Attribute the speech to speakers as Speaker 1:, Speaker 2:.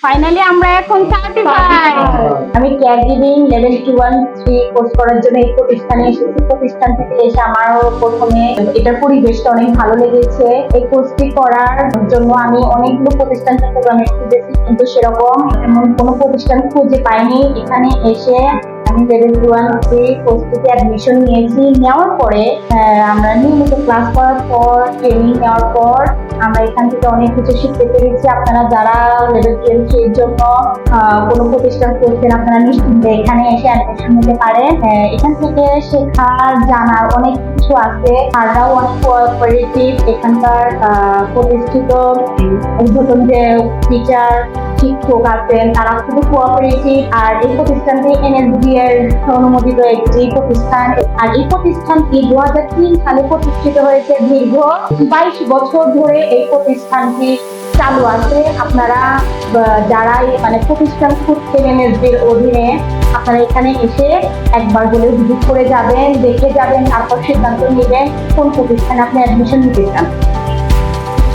Speaker 1: Finally আমরা এখন certified. আমি কেয়ার গিভিং লেভেল 2-3 কোর্স করার জন্য এই প্রতিষ্ঠানে এসেছি। প্রতিষ্ঠান থেকে এসে আমারও প্রথমে এটার পরিবেশটা অনেক ভালো লেগেছে। এই কোর্সটি করার জন্য আমি অনেকগুলো প্রতিষ্ঠান চট্টগ্রামে খুঁজেছি, কিন্তু সেরকম এমন কোনো প্রতিষ্ঠান খুঁজে পাইনি। এখানে এসে আমি লেভেল 1-3 কোর্সটিতে অ্যাডমিশন নিয়েছি। নেওয়ার পরে আমরা নিয়মিত ক্লাস করার পর, ট্রেনিং নেওয়ার পর আমরা এখান থেকে অনেক কিছু শিখতে পেরেছি। আপনারা যারা লেভেল 12 এর জন্য কোনো প্রতিষ্ঠান করছেন, আপনারা নিশ্চিন্তে এখানে এসে অ্যাডমিশন নিতে পারেন। এখান থেকে শেখার জানার অনেক কিছু আছে। স্যাররাও অনেক কোঅপারেটিভ। এখানকার প্রতিষ্ঠিত ঊর্ধ্বতন যে টিচার শিক্ষক আছেন তারা খুবই কোঅপারেটিভ। আর এই প্রতিষ্ঠানটি এনএসবি এর অনুমোদিত একটি প্রতিষ্ঠান। আর এই প্রতিষ্ঠানটি 2003 সালে প্রতিষ্ঠিত হয়েছে। দীর্ঘ 22 বছর ধরে এই প্রতিষ্ঠানটি চালু আছে। আপনারা যারা মানে প্রতিষ্ঠান খুঁজছেন এনএসবির অধীনে, আপনারা এখানে এসে একবার হলে ভিজিট করে যাবেন, দেখে যাবেন, তারপর সিদ্ধান্ত নেবেন কোন প্রতিষ্ঠানে আপনি অ্যাডমিশন নিতে চান।